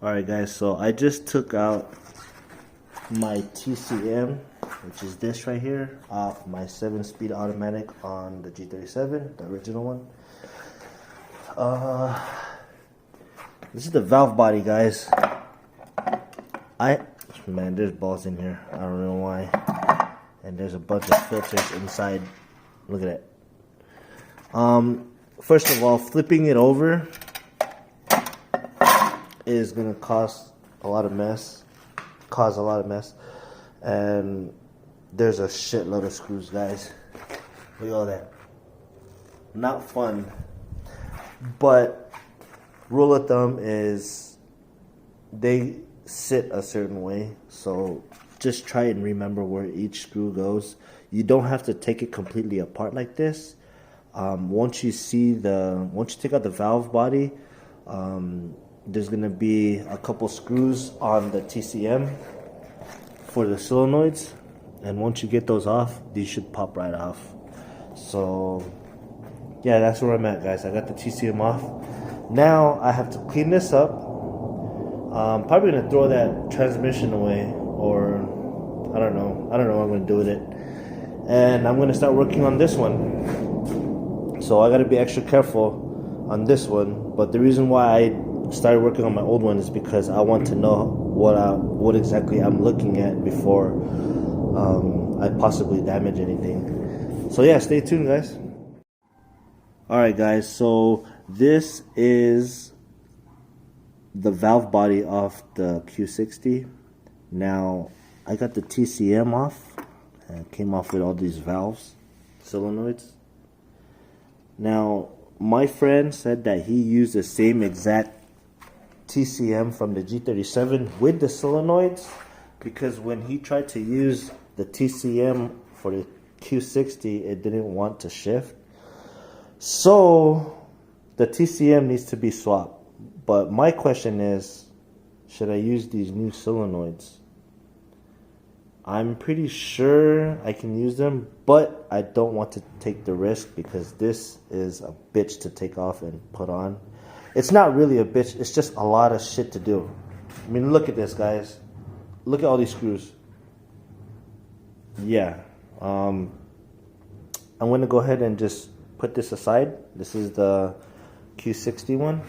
Alright guys, so I just took out my TCM, which is this right here, off my 7-speed automatic on the G37, the original one. This is the valve body, guys. Man, there's balls in here. I don't know why. And there's a bunch of filters inside. Look at that. First of all, flipping it over is gonna cause a lot of mess. And there's a shitload of screws, guys. Look at all that. Not fun. But rule of thumb is they sit a certain way, so just try and remember where each screw goes. You don't have to take it completely apart like this. Once you take out the valve body, there's gonna be a couple screws on the TCM for the solenoids, and once you get those off, these should pop right off. So yeah, that's where I'm at, guys. I got the TCM off. Now I have to clean this up. Probably gonna throw that transmission away, or I don't know what I'm gonna do with it. And I'm gonna start working on this one. So I gotta be extra careful on this one. But the reason why I started working on my old one is because I want to know what exactly I'm looking at before I possibly damage anything. So yeah, stay tuned, guys. Alright guys, so this is the valve body off the Q60. Now I got the TCM off, and it came off with all these valves, solenoids. Now my friend said that he used the same exact TCM from the G37 with the solenoids, because when he tried to use the TCM for the Q60, it didn't want to shift. So the TCM needs to be swapped. But my question is, should I use these new solenoids? I'm pretty sure I can use them, but I don't want to take the risk because this is a bitch to take off and put on. It's not really a bitch, it's just a lot of shit to do. I mean, look at this, guys. Look at all these screws. Yeah. I'm going to go ahead and just put this aside. This is the Q60 one.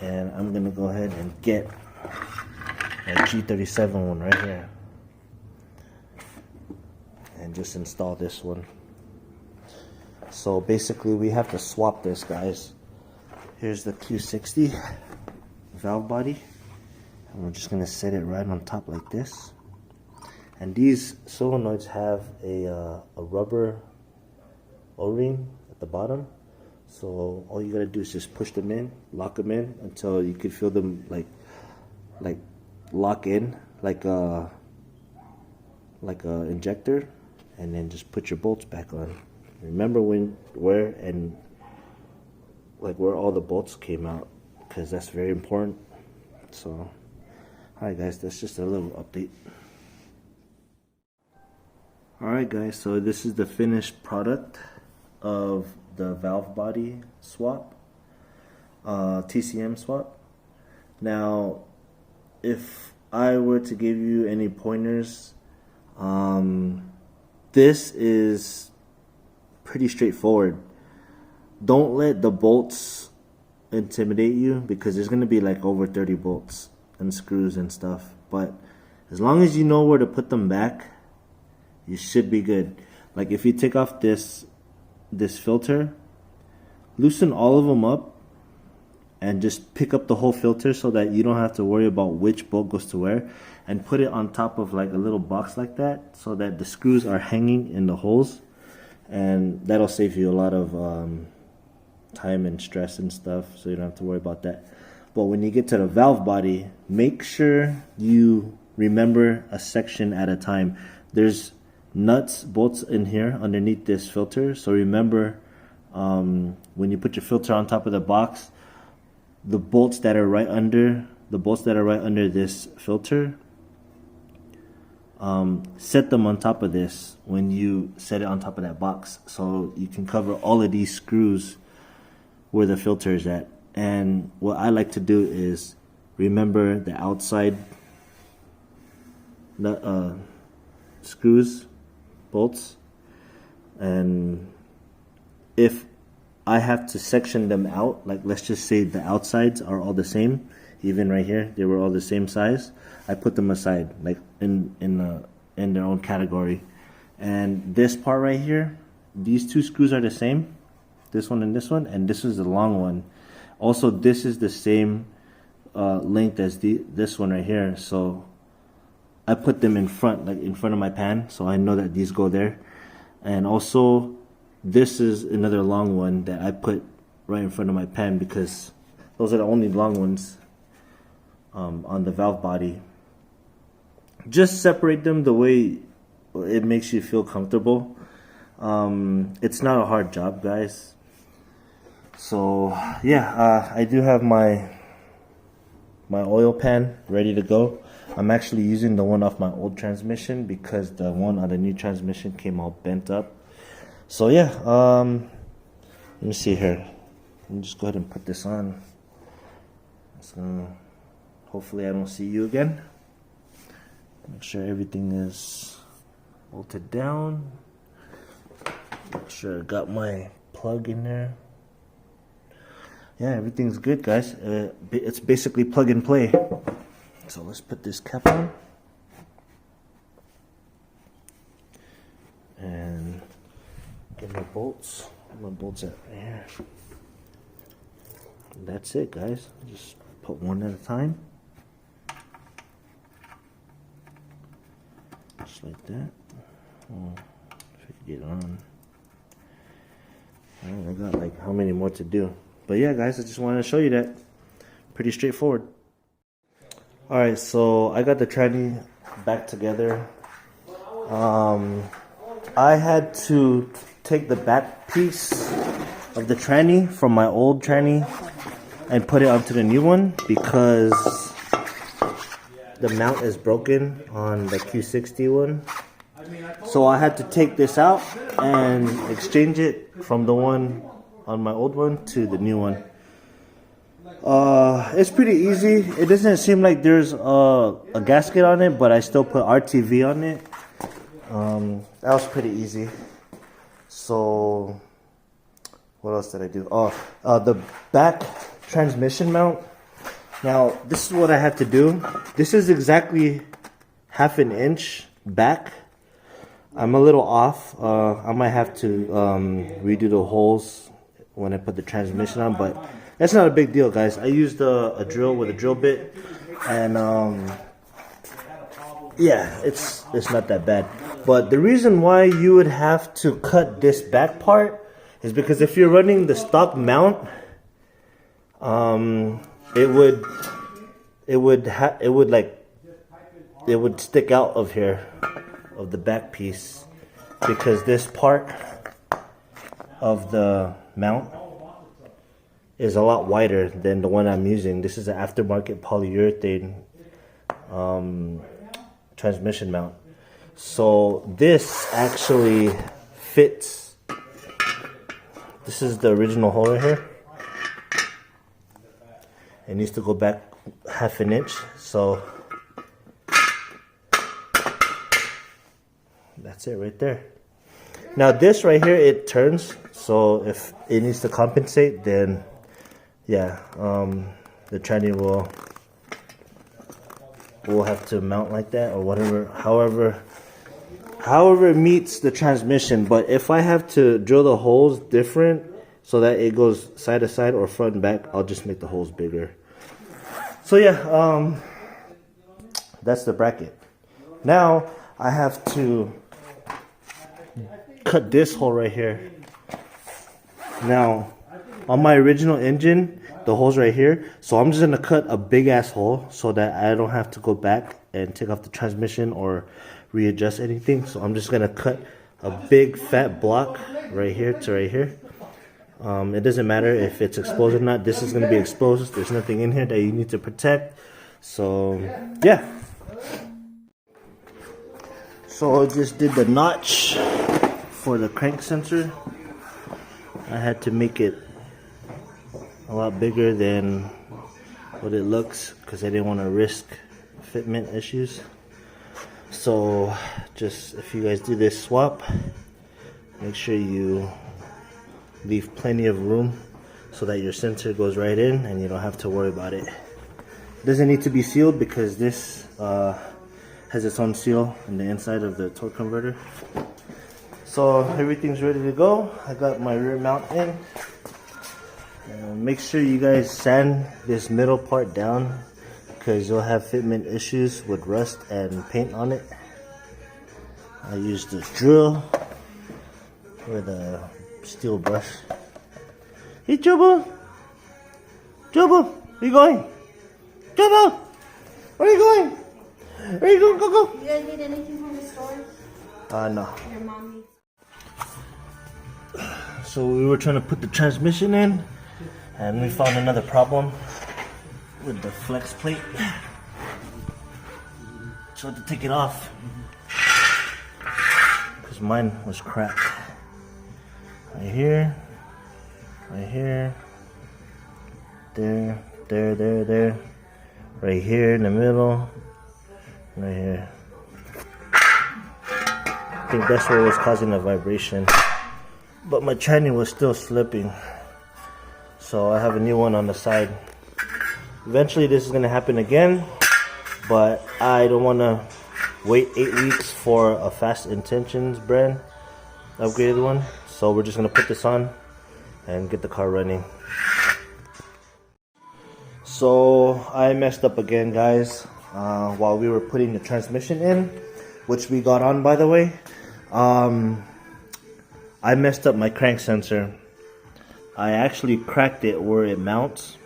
And I'm going to go ahead and get a G37 one right here. And just install this one. So basically we have to swap this, guys. Here's the Q60 valve body. And we're just going to set it right on top like this. And these solenoids have a rubber O-ring at the bottom. So all you gotta do is just push them in, lock them in until you can feel them like lock in like a injector, and then just put your bolts back on. Remember where all the bolts came out, because that's very important. So alright guys, that's just a little update. Alright guys, so this is the finished product of the valve body swap, TCM swap. Now, if I were to give you any pointers, this is pretty straightforward. Don't let the bolts intimidate you, because there's going to be like over 30 bolts and screws and stuff. But as long as you know where to put them back, you should be good. Like if you take off this filter, loosen all of them up and just pick up the whole filter so that you don't have to worry about which bolt goes to where, and put it on top of like a little box like that so that the screws are hanging in the holes, and that'll save you a lot of time and stress and stuff, so you don't have to worry about that. But when you get to the valve body, make sure you remember a section at a time. There's nuts, bolts in here underneath this filter, so remember when you put your filter on top of the box, the bolts that are right under this filter, set them on top of this when you set it on top of that box, so you can cover all of these screws where the filter is at. And what I like to do is remember the outside screws, bolts, and if I have to section them out, like let's just say the outsides are all the same, even right here they were all the same size, I put them aside like in their own category. And this part right here, these two screws are the same, this one, and this is the long one. Also, this is the same length as this one right here, so I put them in front, like in front of my pan, so I know that these go there. And also this is another long one that I put right in front of my pan because those are the only long ones on the valve body. Just separate them the way it makes you feel comfortable. It's not a hard job, guys. So yeah, I do have my oil pan ready to go. I'm actually using the one off my old transmission because the one on the new transmission came all bent up. So yeah, let me see here. Let me just go ahead and put this on. So hopefully I don't see you again. Make sure everything is bolted down. Make sure I got my plug in there. Yeah, everything's good, guys. It's basically plug and play. So let's put this cap on. And get my bolts. Where my bolts at? Right here. That's it, guys. Just put one at a time. Just like that. Oh, if I could get it on. Alright, I got like how many more to do? But yeah, guys, I just wanted to show you that. Pretty straightforward. Alright, so I got the tranny back together. I had to take the back piece of the tranny from my old tranny and put it onto the new one because the mount is broken on the Q60 one. So I had to take this out and exchange it from the one on my old one to the new one. It's pretty easy. It doesn't seem like there's a gasket on it, but I still put RTV on it. That was pretty easy. So what else did I do? The back transmission mount. Now this is what I had to do. This is exactly ½ an inch back. I'm a little off. I might have to redo the holes when I put the transmission on, but that's not a big deal, guys. I used a drill with a drill bit, and yeah, it's not that bad. But the reason why you would have to cut this back part is because if you're running the stock mount, it would stick out of here, of the back piece, because this part of the mount is a lot wider than the one I'm using. This is an aftermarket polyurethane transmission mount. So this actually fits. This is the original hole right here. It needs to go back ½ an inch. So that's it right there. Now this right here, it turns. So if it needs to compensate, then yeah, the tranny will have to mount like that, or whatever, however it meets the transmission. But if I have to drill the holes different so that it goes side to side or front and back, I'll just make the holes bigger. So yeah, that's the bracket. Now I have to cut this hole right here. Now on my original engine, the hole's right here, so I'm just gonna cut a big ass hole so that I don't have to go back and take off the transmission or readjust anything. So I'm just gonna cut a big fat block right here to right here. It doesn't matter if it's exposed or not. This is gonna be exposed. There's nothing in here that you need to protect. So yeah. So I just did the notch for the crank sensor. I had to make it a lot bigger than what it looks because I didn't want to risk fitment issues. So just if you guys do this swap, make sure you leave plenty of room so that your sensor goes right in and you don't have to worry about it. It doesn't need to be sealed because this has its own seal in the inside of the torque converter. So everything's ready to go. I got my rear mount in. Make sure you guys sand this middle part down because you'll have fitment issues with rust and paint on it. I used this drill with a steel brush. Hey Jobo! Jobo! Where you going? Jobo! Where are you going? Where are you going? Go, go! You guys need anything from the store? No. Your mom needs. So we were trying to put the transmission in and we found another problem with the flex plate. So I had to take it off because mine was cracked. Right here, there, right here in the middle, right here. I think that's what was causing the vibration. But my tranny was still slipping. So I have a new one on the side. Eventually this is going to happen again. But I don't want to wait 8 weeks for a Fast Intentions brand upgraded one. So we're just going to put this on and get the car running. So I messed up again, guys, while we were putting the transmission in, which we got on, by the way. I messed up my crank sensor. I actually cracked it where it mounts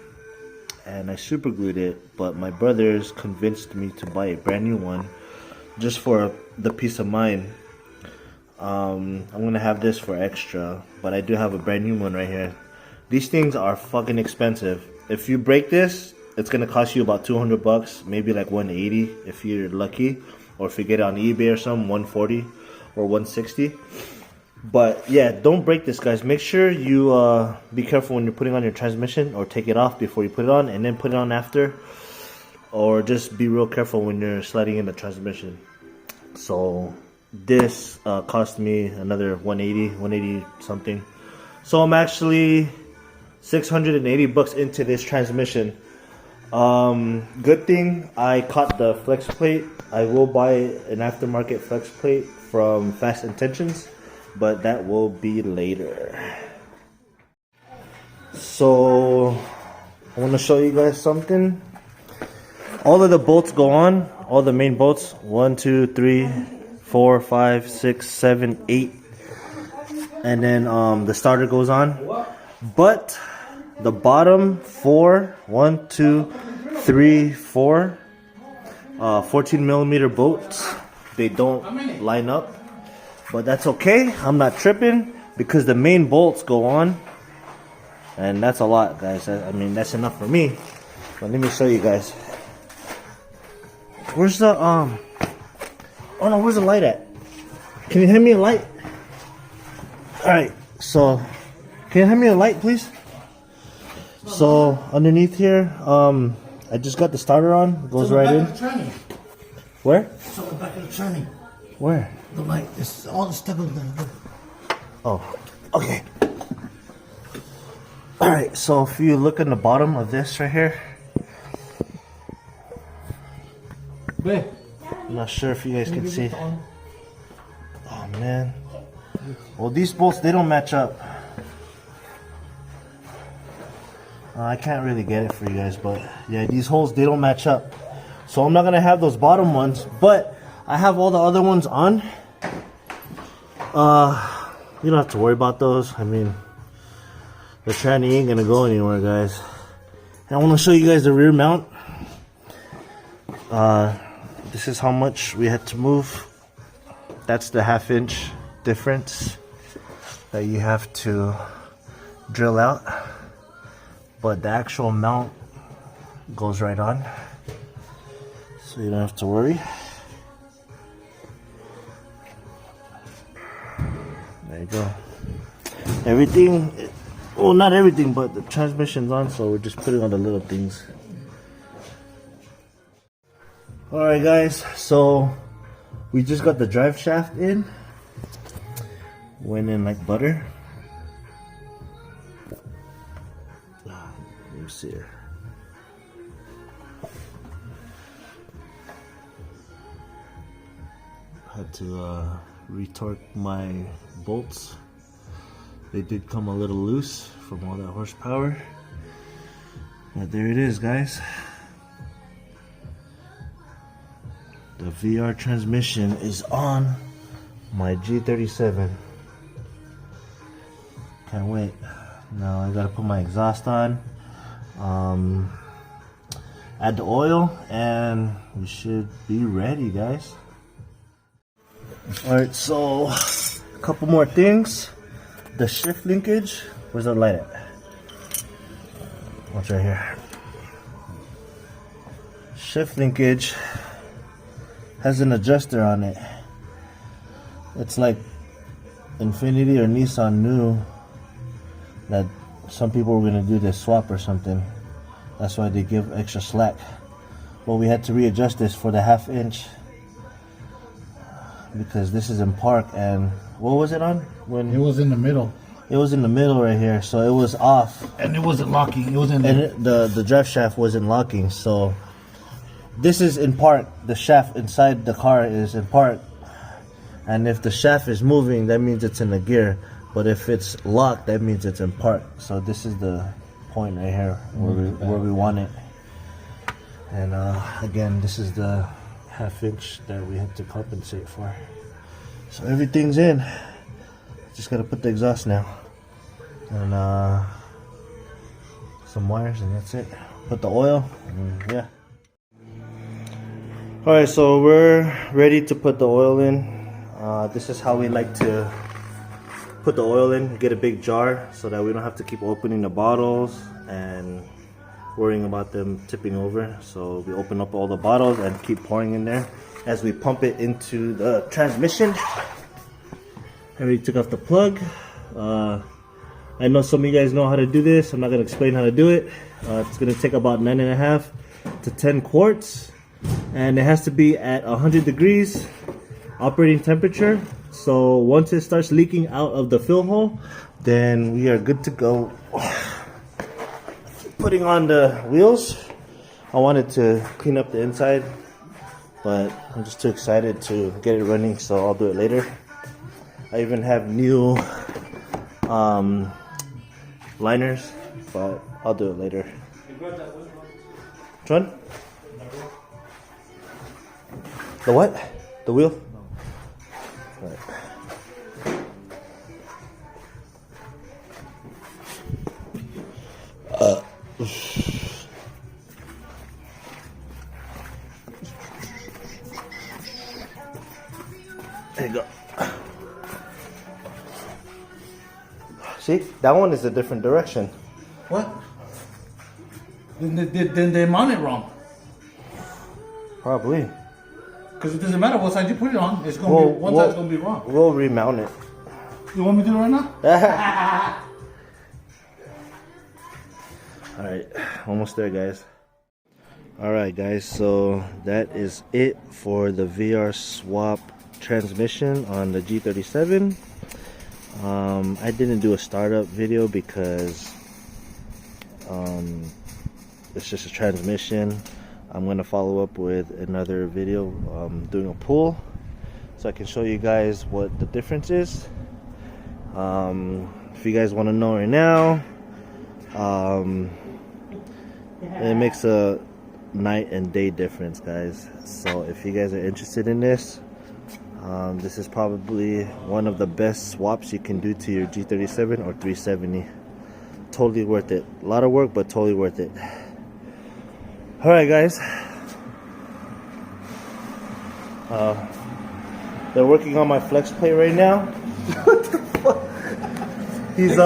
and I super glued it, but my brothers convinced me to buy a brand new one just for the peace of mind. I'm gonna have this for extra, but I do have a brand new one right here. These things are fucking expensive. If you break this, it's gonna cost you about 200 bucks, maybe like 180 if you're lucky, or if you get it on eBay or something, 140 or 160. But yeah, don't break this, guys. Make sure you be careful when you're putting on your transmission, or take it off before you put it on and then put it on after, or just be real careful when you're sliding in the transmission. So this cost me another 180 something. So I'm actually 680 bucks into this transmission. Good thing I caught the flex plate. I will buy an aftermarket flex plate from Fast Intentions, but that will be later. So I want to show you guys something. All of the bolts go on, all the main bolts, 1 2 3 4 5 6 7 8, and then the starter goes on, but the bottom 4 1 2 3 4 14 millimeter bolts, they don't line up. But that's okay, I'm not tripping because the main bolts go on. And that's a lot, guys. I mean, that's enough for me. But let me show you guys. Where's the, oh no, where's the light at? Can you hand me a light? Alright, so, can you hand me a light, please? So, underneath here, I just got the starter on. It goes right in. Where? It's on the back of the tranny. Where? The light. It's all the stuff is gonna go. Oh, okay. Alright, so if you look in the bottom of this right here, I'm not sure if you guys can see. Oh man. Well, these bolts, they don't match up. I can't really get it for you guys, but yeah, these holes, they don't match up. So I'm not gonna have those bottom ones, but I have all the other ones on. You don't have to worry about those. I mean, the tranny ain't gonna go anywhere, guys. And I want to show you guys the rear mount. This is how much we had to move. That's the 1/2 inch difference that you have to drill out. But the actual mount goes right on, so you don't have to worry. There you go. Everything Well, not everything, but the transmission's on, so we're just putting on the little things. Alright guys, so we just got the drive shaft in. Went in like butter. Let me see here. Had to retorque my bolts. They did come a little loose from all that horsepower. But there it is, guys. The VR transmission is on my G37. Can't wait. Now I gotta put my exhaust on. Add the oil and we should be ready, guys. Alright, so a couple more things. The shift linkage, where's the light at? What's right here? Shift linkage has an adjuster on it. It's like Infiniti or Nissan knew that some people were gonna do this swap or something. That's why they give extra slack. But we had to readjust this for the 1/2 inch because this is in park. And what was it on? When It was in the middle. it was in the middle right here, so it was off. And it wasn't locking. It was in And the drive shaft wasn't locking, so this is in park. The shaft inside the car is in park, and if the shaft is moving, that means it's in the gear. But if it's locked, that means it's in park. So this is the point right here where we want it. And again, this is the 1/2 inch that we had to compensate for. So everything's in. Just gotta put the exhaust now, and some wires, and that's it. Put the oil, and yeah. Alright, so we're ready to put the oil in. This is how we like to put the oil in. Get a big jar so that we don't have to keep opening the bottles and worrying about them tipping over. So we open up all the bottles and keep pouring in there as we pump it into the transmission. I already took off the plug. I know some of you guys know how to do this. I'm not going to explain how to do it. It's going to take about 9.5 to 10 quarts. And it has to be at 100 degrees operating temperature. So once it starts leaking out of the fill hole, then we are good to go. Putting on the wheels. I wanted to clean up the inside, but I'm just too excited to get it running, so I'll do it later. I even have new liners, but I'll do it later. Which one? The what? The wheel? Right. There you go. See, that one is a different direction. What? Then they mount it wrong. Probably. Because it doesn't matter what side you put it on. It's gonna be one side's gonna be wrong. We'll remount it. You want me to do it right now? Alright, almost there, guys. Alright, guys, so that is it for the VR swap transmission on the G37. I didn't do a startup video because it's just a transmission. I'm gonna follow up with another video doing a pull so I can show you guys what the difference is. If you guys want to know right now, it makes a night and day difference, guys. So if you guys are interested in this, this is probably one of the best swaps you can do to your G37 or 370. Totally worth it. A lot of work, but totally worth it. Alright, guys. They're working on my flex plate right now. What the fuck? He's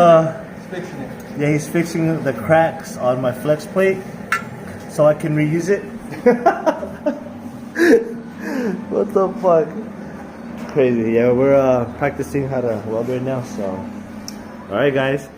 Fixing it. yeah, he's fixing the cracks on my flex plate so I can reuse it. What the fuck? Crazy. Yeah, we're practicing how to weld right now, so alright, guys.